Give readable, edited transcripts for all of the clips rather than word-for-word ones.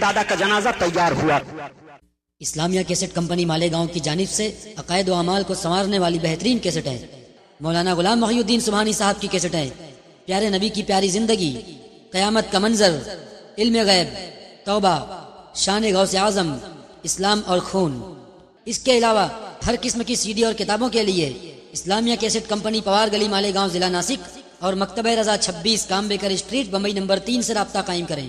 دادا کا جنازہ تیار ہوا۔ اسلامیہ کیسٹ کمپنی مالیگاؤں کی جانب سے عقائد و اعمال کو سنوارنے والی بہترین کیسٹیں، مولانا غلام محی الدین سبحانی صاحب کی کیسٹیں، پیارے نبی کی پیاری زندگی، قیامت کا منظر، علم غیب، توبہ، شان غوث اعظم، اسلام اور خون۔ اس کے علاوہ ہر قسم کی CD اور کتابوں کے لیے اسلامیہ کیسٹ کمپنی پوار گلی مالیگاؤں ضلع ناسک اور مکتبہ رضا 26 کامبیکر اسٹریٹ بمبئی نمبر 3 سے رابطہ قائم کریں۔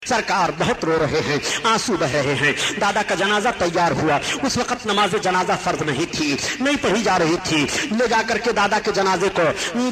سرکار بہت رو رہے ہیں، آنسو بہ رہے ہیں، دادا کا جنازہ تیار ہوا۔ اس وقت نماز جنازہ فرض نہیں تھی، نہیں پڑھی جا رہی تھی، لے جا کر کے دادا کے جنازے کو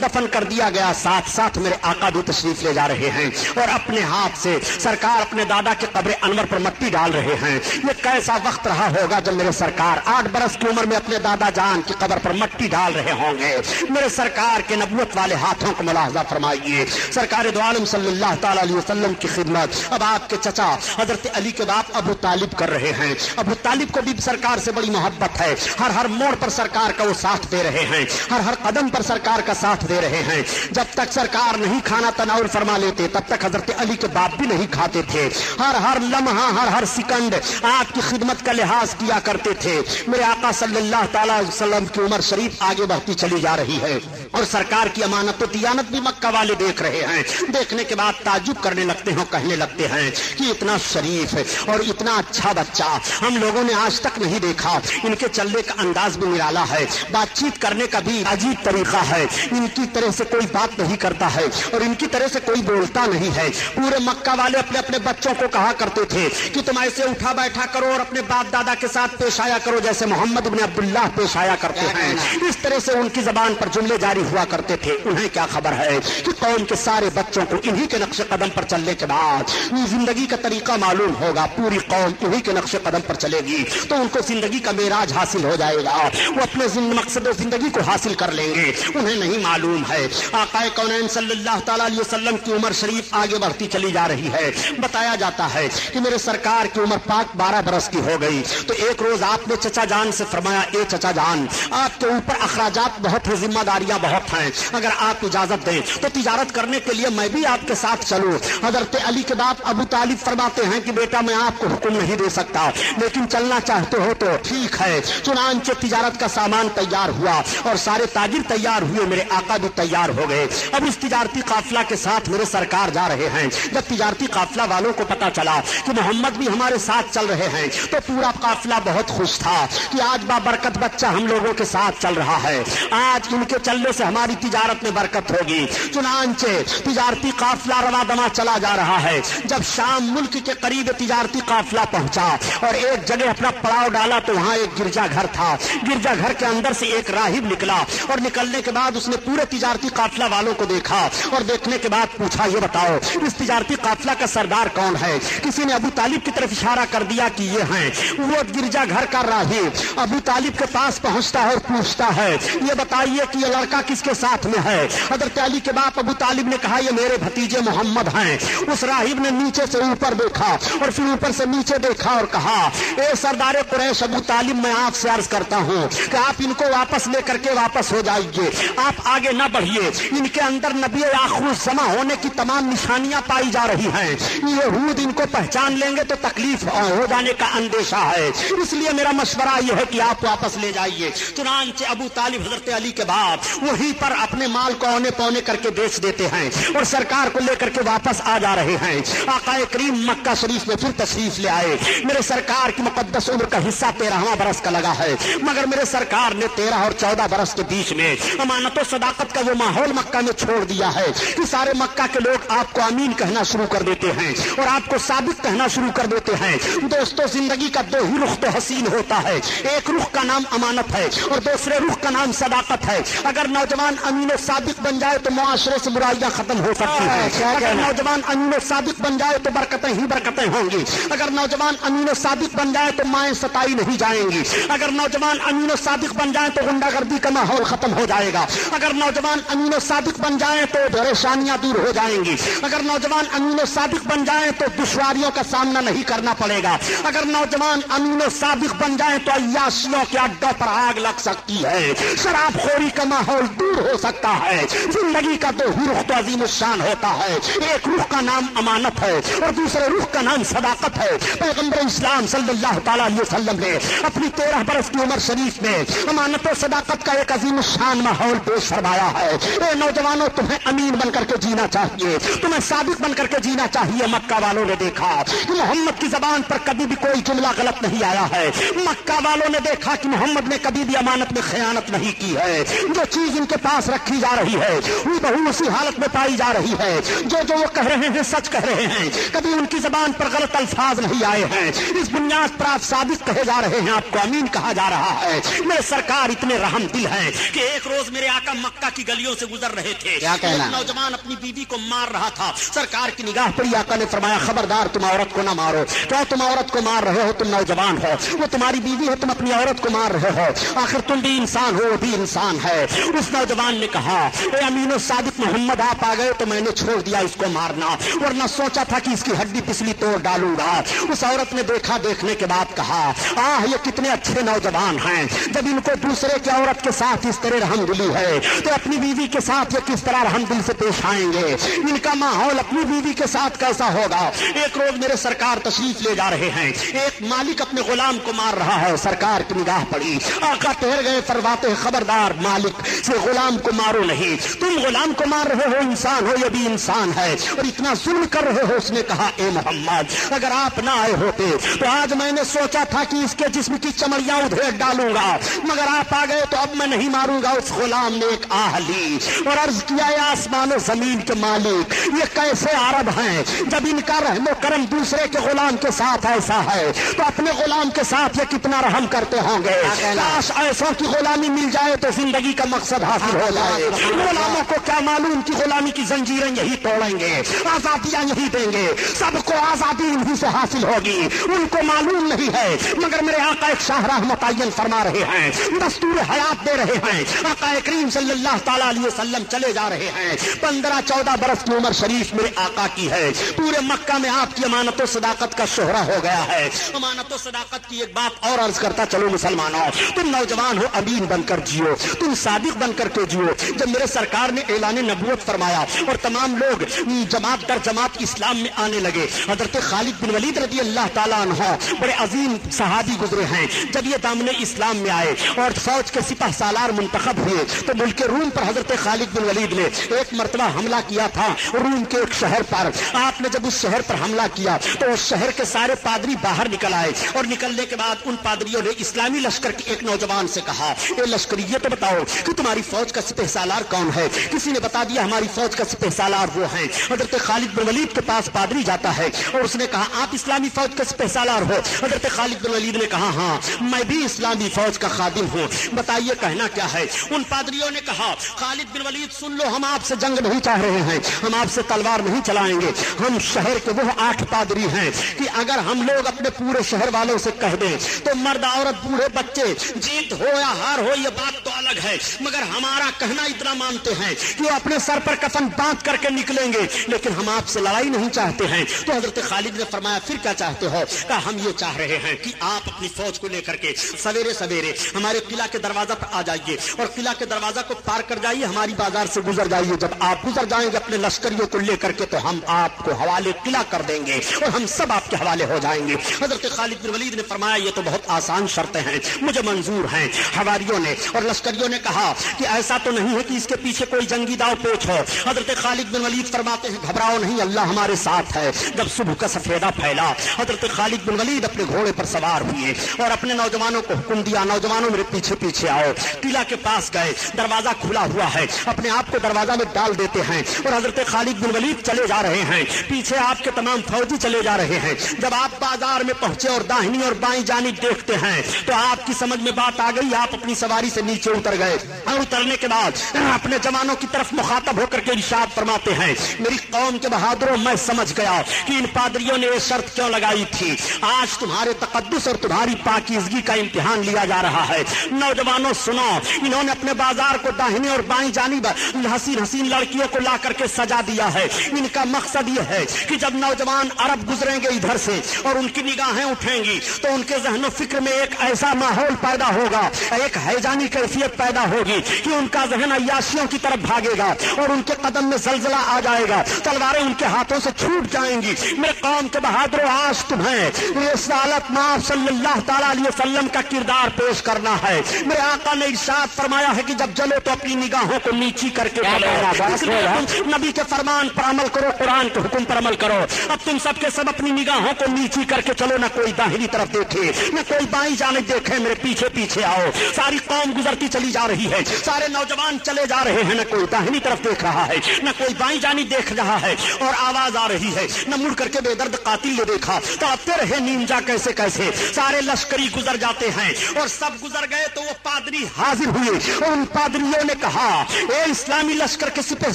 دفن کر دیا گیا۔ ساتھ ساتھ میرے آقا بھی تشریف لے جا رہے ہیں اور اپنے ہاتھ سے سرکار اپنے دادا کے قبر انور پر مٹی ڈال رہے ہیں۔ یہ کیسا وقت رہا ہوگا جب میرے سرکار 8 برس کی عمر میں اپنے دادا جان کی قبر پر مٹی ڈال رہے ہوں گے۔ میرے سرکار کے نبوت والے ہاتھوں کو ملاحظہ فرمائیے۔ سرکار دو عالم صلی اللہ تعالی علیہ وسلم کی خدمت اب آپ کے چچا حضرت علی کے باپ ابو طالب کر رہے ہیں۔ ابو طالب کو بھی سرکار سے بڑی محبت ہے، ہر موڑ پر سرکار کا وہ ساتھ دے رہے ہیں، ہر قدم پر سرکار کا ساتھ دے رہے ہیں۔ جب تک سرکار نہیں کھانا تناول فرما لیتے تب تک حضرت علی کے باپ بھی نہیں کھاتے تھے، ہر لمحہ ہر سیکنڈ آپ کی خدمت کا لحاظ کیا کرتے تھے۔ میرے آقا صلی اللہ تعالی علیہ وسلم کی عمر شریف آگے بڑھتی چلی جا رہی ہے اور سرکار کی امانت و دیانت بھی مکہ والے دیکھ رہے ہیں۔ دیکھنے کے بعد تعجب کرنے لگتے ہیں، کہنے لگتے ہیں کہ اتنا شریف اور اتنا اچھا بچہ ہم لوگوں نے آج تک نہیں دیکھا۔ ان کے چلنے کا انداز بھی نرالا ہے، بات چیت کرنے کا بھی عجیب طریقہ ہے، ان کی طرح سے کوئی بات نہیں کرتا ہے اور ان کی طرح سے کوئی بولتا نہیں ہے۔ پورے مکہ والے اپنے اپنے بچوں کو کہا کرتے تھے کہ تم ایسے اٹھا بیٹھا کرو اور اپنے باپ دادا کے ساتھ پیش آیا کرو جیسے محمد بن عبداللہ پیش آیا کرتے ہیں۔ اس طرح سے ان کی زبان پر جملے جاری ہوا کرتے تھے۔ انہیں کیا خبر ہے کہ قوم کے سارے بچوں کو انہی کے نقش قدم پر چلنے کے بعد زندگی کا طریقہ معلوم ہوگا، پوری قوم انہی کے نقش قدم پر چلے گی تو ان کو زندگی کا معراج حاصل ہو جائے گا، وہ اپنے مقصد و زندگی کو حاصل کر لیں گے۔ انہیں نہیں معلوم ہے آقا کونین صلی اللہ تعالی علیہ وسلم کی عمر شریف آگے بڑھتی چلی جا رہی ہے۔ بتایا جاتا ہے کہ میرے سرکار کی عمر پاک 12 برس کی ہو گئی تو ایک روز آپ نے چچا جان سے فرمایا، اے چچا جان، آپ کے اوپر اخراجات بہت ہیں، ذمہ داریاں بہت ہیں، اگر آپ اجازت دیں تو تجارت کرنے کے لیے میں بھی آپ کے ساتھ چلوں۔ حضرت علی کے باپ ابو طالب فرماتے ہیں کہ بیٹا میں آپ کو حکم نہیں دے سکتا لیکن چلنا چاہتے ہو تو ٹھیک ہے۔ چنانچہ تجارت کا سامان تیار ہوا اور سارے تاجر تیار ہوئے، میرے آقا بھی تیار ہو گئے۔ اب اس تجارتی قافلہ کے ساتھ میرے سرکار جا رہے ہیں۔ جب تجارتی قافلہ والوں کو پتا چلا کہ محمد بھی ہمارے ساتھ چل رہے ہیں تو پورا قافلہ بہت خوش تھا کہ آج بابرکت بچہ ہم لوگوں کے ساتھ چل رہا ہے، آج ان کے چلنے سے ہماری تجارت میں برکت ہوگی۔ چنانچہ تجارتی قافلہ رواں دواں چلا جا رہا ہے۔ جب شام ملک کے قریب تجارتی قافلہ پہنچا اور ایک جگہ اپنا پڑاؤ ڈالا تو وہاں ایک گرجا گھر تھا۔ گرجا گھر کے اندر سے ایک راہب نکلا اور نکلنے کے بعد اس نے پورے تجارتی قافلہ والوں کو دیکھا اور دیکھنے کے بعد پوچھا، یہ بتاؤ اس تجارتی قافلہ کا سردار کون ہے؟ کسی نے ابو طالب کی طرف اشارہ کر دیا کہ یہ ہیں۔ وہ گرجا گھر کا راہب ابو طالب کے پاس پہنچتا ہے اور پوچھتا ہے، یہ بتائیے کہ یہ لڑکا کس کے ساتھ میں ہے؟ حضرت علی کے باپ ابو طالب نے کہا، یہ میرے بھتیجے محمد ہیں۔ اس راہب نے نیچے سے اوپر دیکھا اور پھر اوپر سے نیچے دیکھا اور کہا، اے سردار قریش ابو طالب، میں آپ سے عرض کرتا ہوں کہ آپ ان کو واپس لے کر کے واپس ہو جائیے، آپ آگے نہ بڑھیے، ان کے اندر نبی آخر الزماں ہونے کی تمام نشانیاں پائی جا رہی ہیں، یہود ان کو پہچان لیں گے تو تکلیف ہو جانے کا اندیشہ ہے، اس لیے میرا مشورہ یہ ہے کہ آپ واپس لے جائیے۔ چنانچہ ابو طالب حضرت علی کے باپ وہیں پر اپنے مال کو اونے پونے کر کے بیچ دیتے ہیں اور سرکار کو لے کر کے واپس آ جا رہے ہیں۔ آقا کریم مکہ شریف میں پھر تشریف لے آئے۔ میرے سرکار کی مقدس عمر کا حصہ 13واں برس کا لگا ہے، مگر میرے سرکار نے 13 اور 14 برس کے بیچ میں امانت و صداقت کا وہ ماحول مکہ میں چھوڑ دیا ہے کہ سارے مکہ کے لوگ آپ کو امین کہنا شروع کر دیتے ہیں اور آپ کو ثابت کہنا شروع کر دیتے ہیں۔ دوستو، زندگی کا دو ہی رخ تو حسین ہوتا ہے، ایک رخ کا نام امانت ہے اور دوسرے رخ کا نام صداقت ہے۔ اگر نوجوان امین و صادق بن جائے تو معاشرے سے برائیاں ختم ہو سکتی ہیں، اگر نوجوان امین و صادق بن جائے تو برکتیں ہی برکتیں ہوں گی، اگر نوجوان امین و صادق بن جائے تو مائیں ستائی نہیں جائیں گی، اگر نوجوان امین و صادق بن جائے تو غنڈہ گردی کا ماحول ختم ہو جائے گا، اگر نوجوان امین و صادق بن جائے تو پریشانیاں دور ہو جائیں گی، اگر نوجوان امین و صادق بن جائے تو دشواریوں کا سامنا نہیں کرنا پڑے گا، اگر نوجوان امین و صادق بن جائے تو عیاشیوں کے اڈوں پر آگ لگ سکتی ہے، شراب خوری کا ماحول دور ہو سکتا ہے۔ زندگی کا دو ہی رخ تو عظیم الشان ہوتا ہے، ایک رخ کا نام امانت ہے ہے اور دوسرے رخ کا نام صداقت ہے۔ پیغمبر اسلام صلی اللہ تعالیٰ علیہ وسلم نے اپنی 13 برس کی عمر شریف میں امانت و صداقت کا ایک عظیم الشان ماحول پیش فرمایا ہے۔ اے نوجوانوں، تمہیں امین بن کر کے جینا چاہیے، تمہیں صادق بن کر کے جینا چاہیے۔ مکہ والوں نے دیکھا کہ محمد کی زبان پر کبھی بھی کوئی جملہ غلط نہیں آیا ہے۔ مکہ والوں نے دیکھا کہ محمد نے کبھی بھی امانت میں خیانت نہیں کی ہے۔ جو چیز ان کے پاس رکھی جا رہی ہے وہ بہو اسی حالت میں پائی جا رہی ہے۔ جو وہ کہہ رہے ہیں سچ کہہ رہے ہیں، کبھی ان کی زبان پر غلط الفاظ نہیں آئے ہیں۔ اس بنیاد پر آپ صادق کہے جا رہے ہیں، آپ کو امین کہا جا رہا ہے۔ میرے سرکار اتنے رحم دل ہیں کہ ایک روز میرے آقا مکہ کی گلیوں سے گزر رہے تھے، ایک نوجوان اپنی بیوی کو مار رہا تھا۔ سرکار کی نگاہ پڑی، آقا نے فرمایا خبردار تم عورت کو نہ مارو۔ کیا تم عورت کو مار رہے ہو؟ تم نوجوان ہو، وہ تمہاری بیوی ہے، تم اپنی عورت کو مار رہے ہو، آخر تم بھی انسان ہو، وہ بھی انسان ہے۔ اس نوجوان نے کہا اے امین و صادق محمد، آپ آ گئے تو میں نے چھوڑ دیا اس کو مارنا، ورنہ سوچا تھا کہ اس کی ہڈی پسلی توڑ ڈالوں گا۔ اس عورت نے دیکھا، دیکھنے کے بعد کہا آہ یہ کتنے اچھے نوجوان ہیں، جب ان کو دوسرے کی عورت کے ساتھ اس طرح رحم دلی ہے تو اپنی بیوی کے ساتھ یہ کس طرح رحم دل سے پیش آئیں گے، ان کا ماحول اپنی بیوی کے ساتھ کیسا ہوگا۔ ایک روز میرے سرکار تشریف لے جا رہے ہیں، ایک مالک اپنے غلام کو مار رہا ہے، سرکار کی نگاہ پڑی، آقا ٹھہر گئے، فرماتے خبردار مالک سے غلام کو مارو نہیں، تم غلام کو مار رہے ہو، انسان ہو، یہ بھی انسان ہے اور اتنا ظلم کر رہے ہو۔ اس نے کہا اے محمد اگر آپ نہ آئے ہوتے تو آج میں نے سوچا تھا کہ اس کے جسم کی چمڑیاں ادھیڑ ڈالوں گا، مگر آپ آ گئے تو اب میں نہیں ماروں گا۔ اس غلام نے ایک آہ لی اور عرض کیا اے آسمان و زمین کے مالک، یہ کیسے عرب ہیں، جب ان کا رحم و کرم دوسرے کے غلام کے ساتھ ایسا ہے تو اپنے غلام کے ساتھ یہ کتنا رحم کرتے ہوں گے۔ کاش ایسوں کی غلامی مل جائے تو زندگی کا مقصد حاصل ہو جائے۔ غلاموں کو کیا معلوم کہ غلامی کی زنجیریں یہی توڑیں گے، آزادیاں یہی دیں گے، سب کو آزادی انہی سے حاصل ہوگی، ان کو معلوم نہیں ہے۔ مگر میرے آقا ایک شاہراہ متعین فرما رہے ہیں، دستور حیات دے رہے ہیں، آقا کریم صلی اللہ تعالیٰ علیہ وسلم چلے جا رہے ہیں۔ 15-14 برس کی عمر شریف میرے آقا کی ہے، پورے مکہ میں آپ کی امانت و صداقت کا شہرہ ہو گیا ہے۔ امانت و صداقت کی ایک بات اور عرض کرتا چلو مسلمانوں، تم نوجوان ہو، امین بن کر جیو، تم صادق بن کر کے جیو۔ جب میرے سرکار نے اعلان نبوت فرمایا اور تمام لوگ جماعت در جماعت اسلام میں آنے لگے، حضرت خالد بن ولید رضی اللہ تعالیٰ عنہ بڑے عظیم صحابی گزرے ہیں، جب یہ دامن اسلام میں آئے اور فوج کے سپہ سالار منتخب ہوئے تو ملک روم پر حضرت خالد بن ولید نے ایک مرتبہ حملہ کیا تھا روم کے ایک شہر پر۔ آپ نے جب اس شہر پر حملہ کیا تو اس شہر کے سارے پادری باہر نکل آئے اور نکلنے کے بعد ان پادریوں نے اسلامی لشکر کے ایک نوجوان سے کہا اے لشکری یہ تو بتاؤ کہ تمہاری فوج کا سپہ سالار کون ہے؟ کسی نے بتا دیا ہماری فوج کا سپہ سالار وہ ہیں۔ حضرت خالد بن ولید کے پاس پادری جاتا ہے اور اس نے کہا آپ اسلامی فوج کا سپہ سالار ہو؟ حضرت خالد بن ولید نے کہا ہاں میں بھی اسلامی فوج کا خادم ہوں، بتائیے کہنا کیا ہے؟ ان پادریوں نے کہا خالد بن ولید سن لو، ہم آپ سے جنگ نہیں چاہ رہے ہیں، ہم آپ سے تلوار نہیں چلائیں گے، ہم شہر کے وہ 8 پادری ہیں کہ اگر ہم لوگ اپنے پورے شہر والوں سے کہہ دیں تو مرد عورت بوڑھے بچے جیت ہو یا ہار ہو یہ بات تو الگ ہے، مگر ہمارا کہنا اتنا مانتے ہیں کہ وہ اپنے سر پر کفن باندھ کر کے نکلیں گے، لیکن ہم آپ سے لڑائی نہیں چاہتے ہیں۔ تو حضرت خالد نے فرمایا پھر کیا چاہتے ہو؟ کہا ہم یہ چاہ رہے ہیں کہ آپ اپنی فوج کو لے کر کے سویرے سویرے ہمارے قلعہ کے دروازہ پر آ جائیے اور قلعہ کے دروازہ کو پار کر جائیے، ہماری بازار سے گزر جائیے، جب آپ گزر جائیں گے اپنے لشکریوں کو لے کر کے تو ہم آپ کو حوالے قلعہ کر دیں گے اور ہم سب آپ کے حوالے ہو جائیں گے۔ حضرت خالد بن ولید نے فرمایا یہ تو بہت آسان شرطیں ہیں، مجھے منظور ہیں۔ حواریوں نے اور لشکریوں نے کہا کہ ایسا تو نہیں ہے کہ اس کے پیچھے کوئی جنگی داؤ پیچ ہو؟ حضرت خالد بن ولید فرماتے ہیں گھبراؤ نہیں، اللہ ہمارے ساتھ ہے۔ جب صبح کا سفیدہ پھیلا حضرت خالد بن ولید اپنے گھوڑے پر سوار ہوئے اور اپنے نوجوانوں کو حکم دیا نوجوانوں میرے پیچھے پیچھے آؤ۔ قلعہ کے پاس گئے، دروازہ کھلا ہوا ہے، اپنے آپ کو دروازہ میں ڈال دیتے ہیں اور حضرت خالد بن ولید چلے جا رہے ہیں، پیچھے آپ کے تمام فوجی چلے جا رہے ہیں۔ جب آپ بازار میں پہنچے اور داہنی اور بائیں جانب دیکھتے ہیں تو آپ کی سمجھ میں بات آ گئی، آپ اپنی سواری سے نیچے اتر گئے اور اترنے کے بعد اپنے جوانوں کی طرف مخاطب ہو کر کے ارشاد فرماتے ہیں میری قوم کے بہادروں میں سمجھ گیا کہ ان پادریوں نے یہ شرط کیوں لگائی تھی، آج تمہارے تقدس اور تمہاری پاکیزگی کا امتحان لیا جا رہا ہے۔ نوجوانوں سنو، انہوں نے اپنے بازار کو داہنی اور بائیں جانب حسین حسین لڑکیوں کو لا کر کے سجا دیا ہے۔ ان کا مقصد یہ ہے کہ جب نوجوان عرب گزریں گے ادھر سے اور ان کی نگاہیں اٹھیں گی تو ان کے ذہن و فکر میں ایک ایسا ماحول پیدا ہوگا، ایک ہیجانی کیفیت پیدا ہوگی کہ ان کا ذہن عیاشیوں کی طرف بھاگے گا اور ان کے قدم میں زلزلہ آ جائے گا، تلواریں ان کے ہاتھوں سے چھوٹ جائیں گی۔ میرے قوم کے بہادروں، آج تمہیں رسالت مآب صلی اللہ تعالیٰ علیہ وسلم کا کردار پیش کرنا ہے۔ میرے آقا نے ارشاد فرمایا ہے کہ جب چلو تو اپنی نگاہوں کو نیچی کر کے چلو، اس لیے تم نبی کے فرمان پر عمل کرو، قرآن کے حکم پر عمل کرو۔ اب تم سب کے سب اپنی نگاہوں کو نیچی کر کے چلو، نہ کوئی داہنی طرف دیکھے نہ کوئی بائیں جانب دیکھے، میرے پیچھے پیچھے آؤ۔ ساری قوم گزرتی چلی جا رہی ہے، سارے نوجوان چلے جا رہے ہیں، نہ کوئی داہنی طرف دیکھ رہا ہے نہ کوئی بائیں جانب دیکھ رہا ہے، اور آواز آ رہی ہے، نہ مڑ کر کے بے درد قاتل نے دیکھا تڑپتے رہے نیم جا کیسے کیسے۔ سارے لشکری گزر جاتے ہیں اور سب گزر گئے تو وہ پادری حاضر ہوئے اور ان پادریوں نے کہا، اے اسلامی لشکر کے سپہ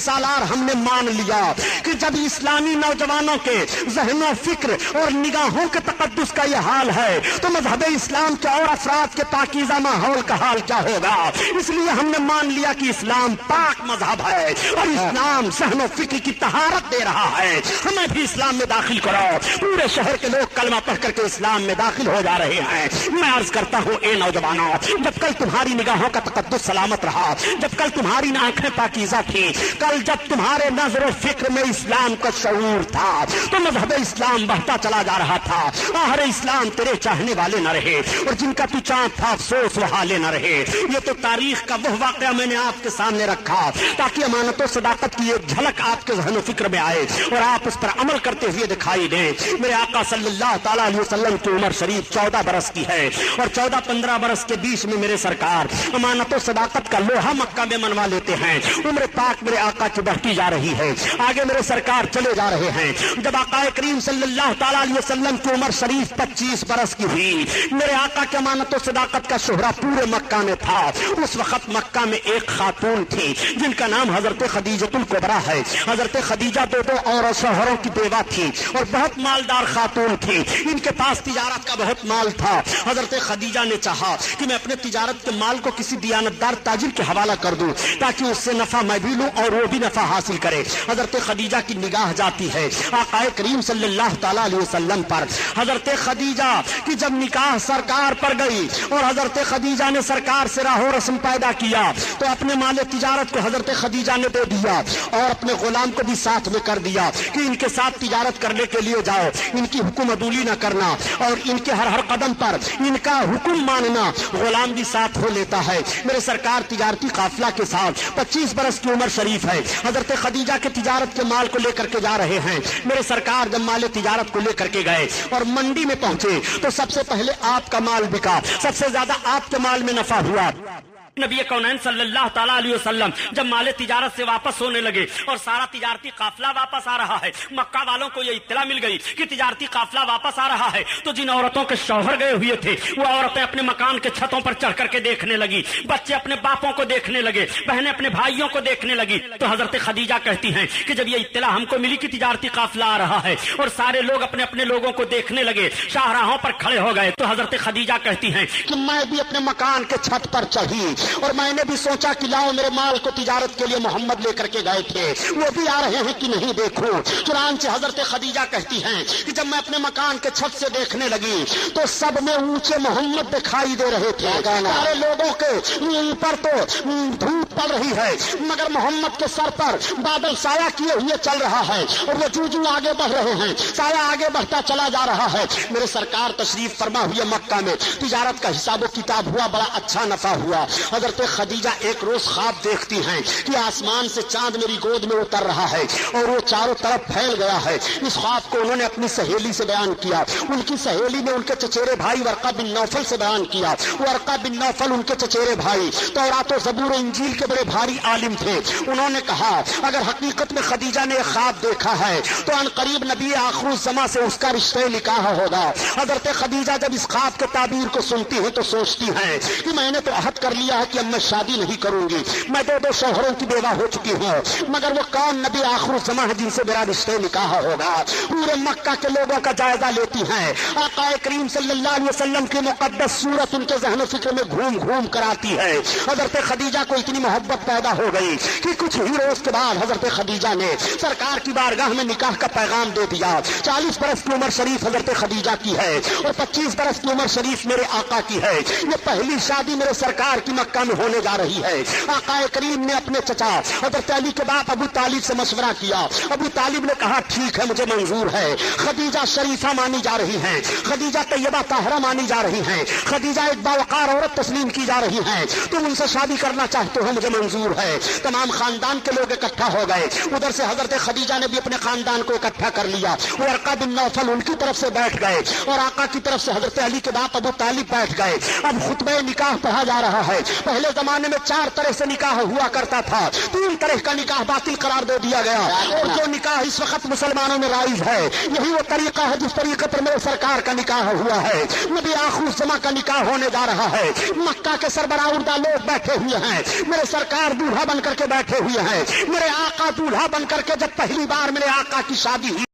سالار، ہم نے مان لیا کہ جب اسلامی نوجوانوں کے ذہن و فکر اور نگاہوں کے تقدس کا یہ حال ہے تو مذہب اسلام کے اور افراد کے پاکیزہ ماحول کا حال کیا ہوگا۔ اس لیے ہم نے مان لیا کہ اسلام پاک مذہب ہے اور اسلام ذہن و فکر کی طہارت دے رہا ہے، ہمیں بھی اسلام میں داخل کرو۔ پورے شہر کے لوگ کلمہ پڑھ کر کے اسلام میں داخل ہو جا رہے ہیں۔ میں عرض کرتا ہوں، اے نوجوانوں، جب کل تمہاری نگاہوں کا تقدس سلامت رہا، جب کل تمہاری آنکھیں پاکیزہ تھی، کل جب تمہارے نظر و فکر میں اسلام کا شعور تھا تو مذہب اسلام بڑھتا چلا جا رہا تھا۔ آخر اسلام تیرے چاہنے والے نہ رہے اور جن کا تو چاند تھا افسوس وہ حالے نہ رہے۔ یہ تو تاریخ کا وہ واقعہ میں نے آپ کے سامنے رکھا تاکہ امانت و صداقت کی ایک جھلک آپ کے ذہن و فکر میں آئے اور آپ اس پر عمل کرتے ہوئے دکھائی دیں۔ میرے آقا صلی اللہ تعالیٰ علیہ وسلم کی عمر شریف 14 برس کی ہے اور 14-15 برس کے بیچ میں میرے سرکار امانت و صداقت کا لوہا مکہ میں منوا لیتے ہیں۔ عمر پاک میرے آقا کی بڑھتی جا رہی ہے، آگے میرے سرکار چلے جا رہے ہیں۔ جب آقا کریم صلی اللہ تعالیٰ علیہ وسلم کی عمر شریف 25 برس کی ہوئی، میرے آقا کی امانت و صداقت کا شہرہ پورے مکہ میں تھا۔ اس وقت مکہ میں ایک خاتون تھی جن کا نام حضرت خدیجۃ الکبریٰ ہے۔ حضرت خدیجہ دو اور شوہروں کی بیوہ تھی اور بہت مالدار خاتون تھی، ان کے پاس تجارت کا بہت مال تھا۔ حضرت خدیجہ نے چاہا کہ میں اپنے تجارت کے مال کو کسی دیانتدار تاجر کے حوالہ کر دوں تاکہ اس سے نفع میں بھی لوں اور وہ بھی نفع حاصل کرے۔ حضرت خدیجہ کی نگاہ جاتی ہے آقا کریم صلی اللہ تعالیٰ علیہ وسلم پر۔ حضرت خدیجہ کی جب نکاح سرکار پر گئی اور حضرت خدیجہ نے سرکار سے راہ و رسم پیدا کیا تو اپنے مال تجارت کو حضرت خدیجہ نے دے دیا اور اپنے غلام کو بھی ساتھ میں کر دیا کہ ان کے ساتھ تجارت کرنے کے لیے جاؤ، ان کی حکم عدولی نہ کرنا اور ان کے ہر قدم پر ان کا حکم ماننا۔ غلام بھی ساتھ ہو لیتا ہے۔ میرے سرکار تجارتی قافلہ کے ساتھ 25 برس کی عمر شریف ہے، حضرت خدیجہ کے تجارت کے مال کو لے کر کے جا رہے ہیں۔ میرے سرکار جب مال تجارت کو لے کر کے گئے اور منڈی میں پہنچے تو سب سے پہلے آپ کا مال بکا، سب سے زیادہ آپ کے مال میں نفع ہوا۔ نبی کونین صلی اللہ تعالیٰ علیہ وسلم جب مال تجارت سے واپس ہونے لگے اور سارا تجارتی قافلہ واپس آ رہا ہے، مکہ والوں کو یہ اطلاع مل گئی کہ تجارتی قافلہ واپس آ رہا ہے، تو جن عورتوں کے شوہر گئے ہوئے تھے وہ عورتیں اپنے مکان کے چھتوں پر چڑھ کر کے دیکھنے لگی، بچے اپنے باپوں کو دیکھنے لگے، بہنیں اپنے بھائیوں کو دیکھنے لگی۔ تو حضرت خدیجہ کہتی ہیں کہ جب یہ اطلاع ہم کو ملی کہ تجارتی قافلہ آ رہا ہے اور سارے لوگ اپنے اپنے لوگوں کو دیکھنے لگے، شاہراہوں پر کھڑے ہو گئے، تو حضرت خدیجہ کہتی ہیں کہ میں بھی اپنے مکان کے چھت پر چڑھی اور میں نے بھی سوچا کہ لاؤ میرے مال کو تجارت کے لیے محمد لے کر کے گئے تھے، وہ بھی آ رہے ہیں کہ نہیں دیکھوں۔ چنانچہ حضرت خدیجہ کہتی ہیں کہ جب میں اپنے مکان کے چھت سے دیکھنے لگی تو سب میں اونچے محمد دکھائی دے رہے تھے، سارے لوگوں کے اوپر تو دھوپ پڑ رہی ہے مگر محمد کے سر پر بادل سایہ کیے ہوئے چل رہا ہے اور وہ جو آگے بڑھ رہے ہیں، سایہ آگے بڑھتا چلا جا رہا ہے۔ میرے سرکار تشریف فرما ہوئے مکہ میں تجارت کا حساب و کتاب ہوا، بڑا اچھا نفع ہوا۔ حضرت خدیجہ ایک روز خواب دیکھتی ہیں کہ آسمان سے چاند میری گود میں اتر رہا ہے اور وہ چاروں طرف پھیل گیا ہے۔ اس خواب کو انہوں نے اپنی سہیلی سے بیان کیا، ان کی سہیلی نے ان کے چچیرے بھائی ورقہ بن نوفل سے بیان کیا۔ ورقہ بن نوفل ان کے چچیرے بھائی تورات و زبور و انجیل کے بڑے بھاری عالم تھے۔ انہوں نے کہا اگر حقیقت میں خدیجہ نے ایک خواب دیکھا ہے تو ان قریب نبی آخر الزماں سے اس کا رشتہ نکاح ہوگا۔ حضرت خدیجہ جب اس خواب کے تعبیر کو سنتی ہیں تو سوچتی ہیں کہ میں نے تو عہد کر لیا ہے کہ اب میں شادی نہیں کروں گی، میں دو شوہروں کی بیوہ ہو چکی ہوں، مگر وہ کون نبی آخر الزماں ہے جن سے میرا رشتہ نکاح ہوگا۔ پورے مکہ کے لوگوں کا جائزہ لیتی ہیں، آقا کریم صلی اللہ علیہ وسلم کی مقدس صورت ان کے ذہن و فکر میں گھوم گھوم کر آتی ہے۔ حضرت خدیجہ کو اتنی محبت پیدا ہو گئی کہ کچھ ہی روز کے بعد حضرت خدیجہ نے سرکار کی بارگاہ میں نکاح کا پیغام دے دیا۔ 40 برس کی عمر شریف حضرت خدیجہ کی ہے اور 25 برس کی عمر شریف میرے آقا کی ہے۔ یہ پہلی شادی میرے سرکار کی مکہ مکہ میں ہونے جا رہی ہے۔ آقا کریم نے اپنے چچا حضرت علی کے باپ ابو طالب سے مشورہ کیا۔ ابو طالب نے کہا ٹھیک ہے مجھے منظور ہے، خدیجہ شریفہ مانی جا رہی ہیں، خدیجہ طیبہ طاہرہ مانی جا رہی ہیں، خدیجہ ایک باوقار عورت تسلیم کی جا رہی ہیں، تم ان سے شادی کرنا چاہتے ہو مجھے منظور ہے۔ تمام خاندان کے لوگ اکٹھا ہو گئے، ادھر سے حضرت خدیجہ نے بھی اپنے خاندان کو اکٹھا کر لیا، ورقہ بن نوفل ان کی طرف سے بیٹھ گئے اور آقا کی طرف سے حضرت علی کے باپ ابو طالب بیٹھ گئے۔ اب خطبہ نکاح پڑھا جا رہا ہے۔ پہلے زمانے میں 4 طرح سے نکاح ہوا کرتا تھا، 3 طرح کا نکاح باطل قرار دے دیا گیا، اور جو نکاح اس وقت مسلمانوں میں رائج ہے یہی وہ طریقہ ہے جس طریقے پر میرے سرکار کا نکاح ہوا ہے۔ نبی آخر الزماں کا نکاح ہونے جا رہا ہے، مکہ کے سربراہ اردہ لوگ بیٹھے ہوئے ہیں، میرے سرکار دولہا بن کر کے بیٹھے ہوئے ہیں، میرے آقا دولہا بن کر کے جب پہلی بار میرے آقا کی شادی ہوئی